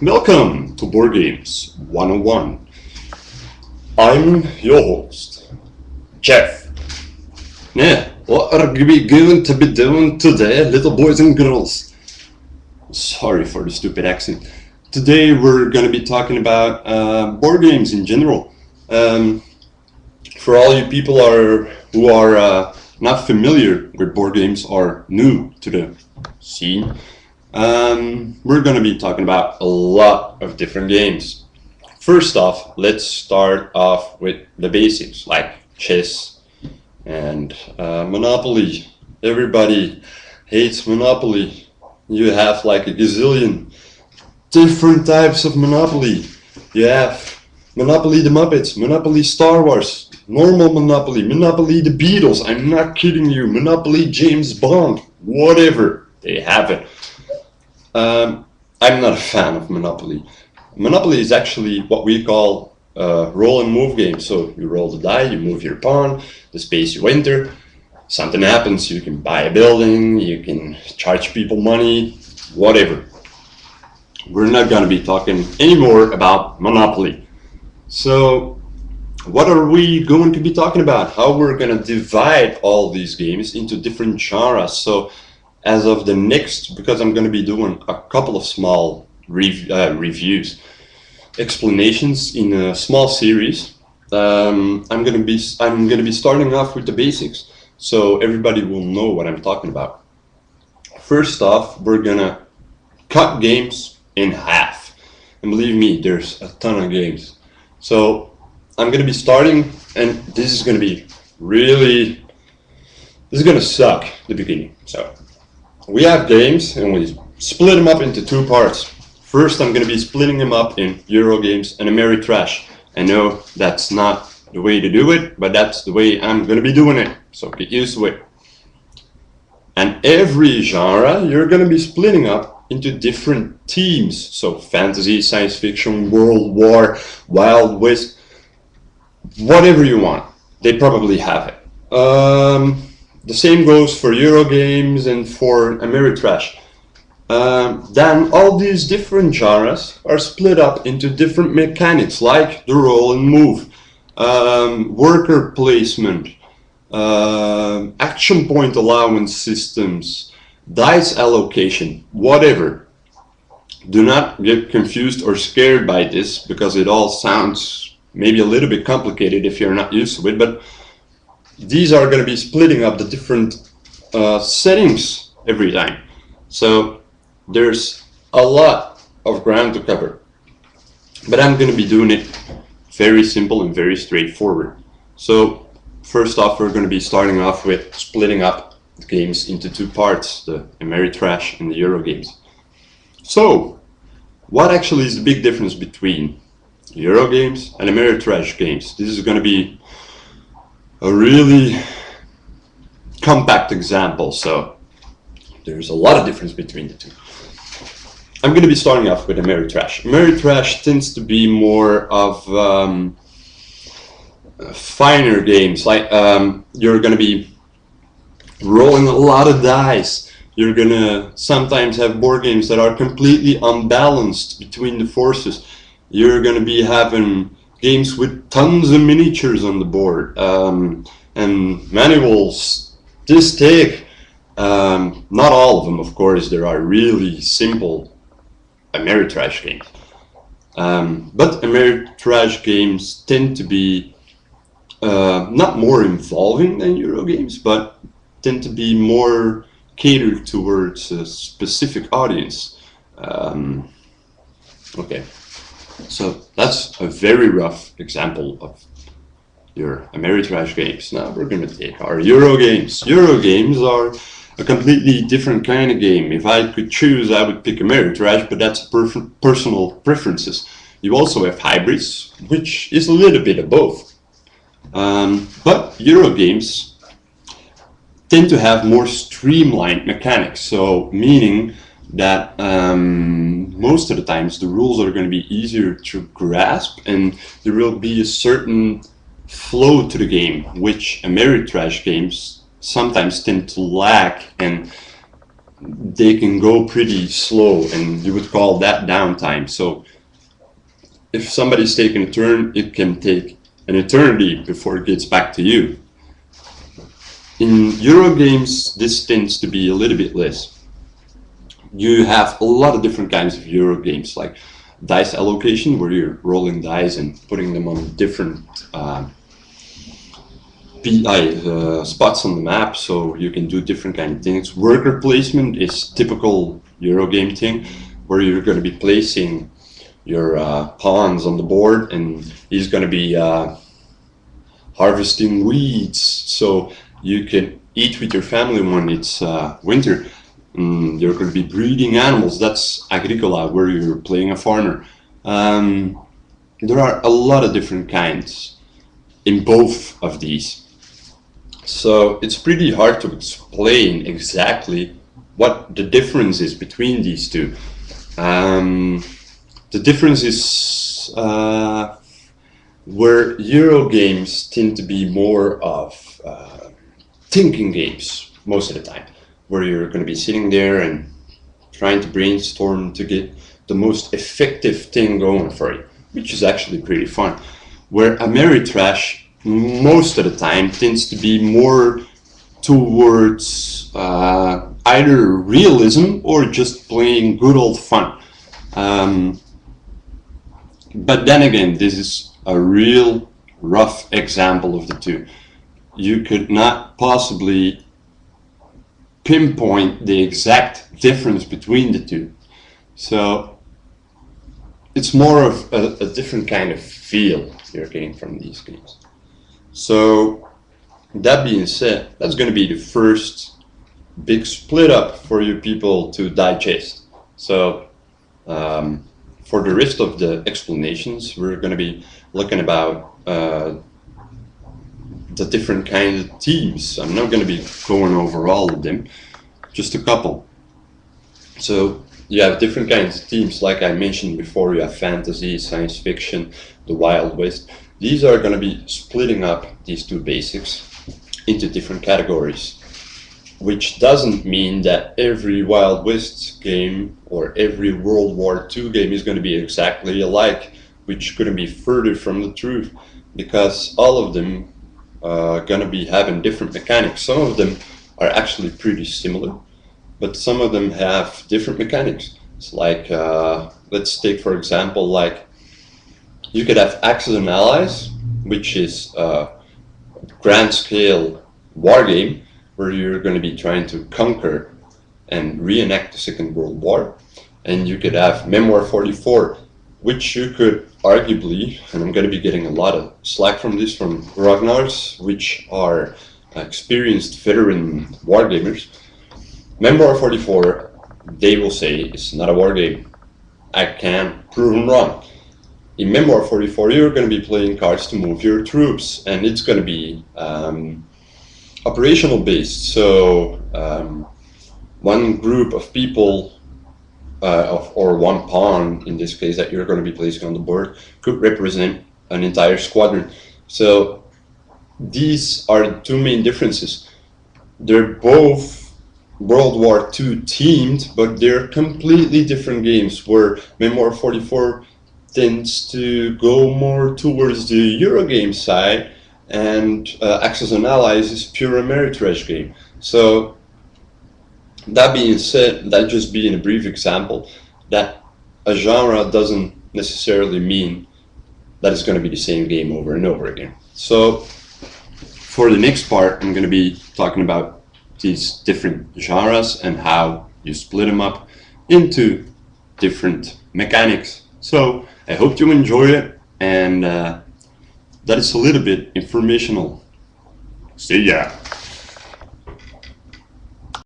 Welcome to Boardgames 101. I'm your host, Jeff. Now, what are we going to be doing today, little boys and girls? Sorry for the stupid accent. Today we're going to be talking about board games in general. For all you people who are not familiar with board games or new to the scene, we're going to be talking about a lot of different games. First off, let's start off with the basics like chess and Monopoly. Everybody hates Monopoly. You have like a gazillion different types of Monopoly. You have Monopoly the Muppets, Monopoly Star Wars, normal Monopoly, Monopoly the Beatles, I'm not kidding you, Monopoly James Bond, whatever, they have it. I'm not a fan of Monopoly. Monopoly is actually what we call a roll and move game. So you roll the die, you move your pawn, the space you enter, something happens, you can buy a building, you can charge people money, whatever. We're not going to be talking anymore about Monopoly. So what are we going to be talking about? How we're going to divide all these games into different genres. So as of the next, because I'm going to be doing a couple of small reviews, explanations in a small series, I'm going to be starting off with the basics, so everybody will know what I'm talking about. First off, we're gonna cut games in half, and believe me, there's a ton of games. So I'm going to be starting, and this is going to be suck the beginning. So we have games and we split them up into two parts. First, I'm going to be splitting them up in Euro games and Ameritrash. I know that's not the way to do it, but that's the way I'm going to be doing it. So get used to it. And every genre, you're going to be splitting up into different themes. So fantasy, science fiction, world war, Wild West, whatever you want. They probably have it. The same goes for Euro games and for Ameritrash. Then all these different genres are split up into different mechanics like the roll and move, worker placement, action point allowance systems, dice allocation, whatever. Do not get confused or scared by this because it all sounds maybe a little bit complicated if you're not used to it, but these are going to be splitting up the different settings every time. So there's a lot of ground to cover, but I'm going to be doing it very simple and very straightforward. So first off, we're going to be starting off with splitting up the games into two parts, the Ameritrash and the Euro games. So what actually is the big difference between Euro games and Ameritrash games? This is going to be a really compact example, so there's a lot of difference between the two. I'm going to be starting off with Ameritrash. Ameritrash tends to be more of finer games, like you're going to be rolling a lot of dice. You're going to sometimes have board games that are completely unbalanced between the forces. You're going to be having games with tons of miniatures on the board and manuals. This take, not all of them, of course. There are really simple Ameritrash games, but Ameritrash games tend to be not more involving than Euro games, but tend to be more catered towards a specific audience. Okay. So that's a very rough example of your Ameritrash games. Now we're going to take our Euro games. Euro games are a completely different kind of game. If I could choose, I would pick Ameritrash, but that's personal preferences. You also have hybrids, which is a little bit of both. But Euro games tend to have more streamlined mechanics, so meaning that most of the times the rules are going to be easier to grasp and there will be a certain flow to the game, which Ameritrash games sometimes tend to lack, and they can go pretty slow, and you would call that downtime. So if somebody's taking a turn, it can take an eternity before it gets back to you. In Euro games, this tends to be a little bit less. You have a lot of different kinds of Euro games, like dice allocation, where you're rolling dice and putting them on different spots on the map, so you can do different kind of things. Worker placement is typical Euro game thing, where you're going to be placing your pawns on the board, and he's going to be harvesting weeds, so you can eat with your family when it's winter. You're going to be breeding animals. That's agricola, where you're playing a farmer. There are a lot of different kinds in both of these. So it's pretty hard to explain exactly what the difference is between these two. The difference is where Euro games tend to be more of thinking games most of the time, where you're going to be sitting there and trying to brainstorm to get the most effective thing going for you, which is actually pretty fun. Where Ameritrash most of the time tends to be more towards either realism or just playing good old fun. But then again, this is a real rough example of the two. You could not possibly pinpoint the exact difference between the two. So it's more of a different kind of feel you're getting from these games. So that being said, that's going to be the first big split up for you people to digest. So for the rest of the explanations, we're going to be looking about the different kinds of teams. I'm not going to be going over all of them, just a couple. So you have different kinds of teams, like I mentioned before. You have fantasy, science fiction, the Wild West. These are going to be splitting up these two basics into different categories, which doesn't mean that every Wild West game or every World War II game is going to be exactly alike, which couldn't be further from the truth, because all of them are going to be having different mechanics. Some of them are actually pretty similar, but some of them have different mechanics. It's like, let's take for example, like you could have Axis and Allies, which is a grand scale war game where you're going to be trying to conquer and reenact the Second World War. And you could have Memoir 44, which you could arguably, and I'm going to be getting a lot of slack from this from Ragnars, which are experienced veteran wargamers. Memoir 44, they will say, is not a war game. I can prove them wrong. In Memoir 44, you're going to be playing cards to move your troops, and it's going to be operational based. So one group of people, or one pawn in this case that you're going to be placing on the board, could represent an entire squadron. So these are the two main differences. They're both World War II themed, but they're completely different games, where Memoir 44 tends to go more towards the Eurogame side, and Axis and Allies is pure Ameritrash game. So that being said, that just being a brief example, that a genre doesn't necessarily mean that it's going to be the same game over and over again. So for the next part, I'm going to be talking about these different genres and how you split them up into different mechanics. So I hope you enjoy it, and that is a little bit informational. See ya!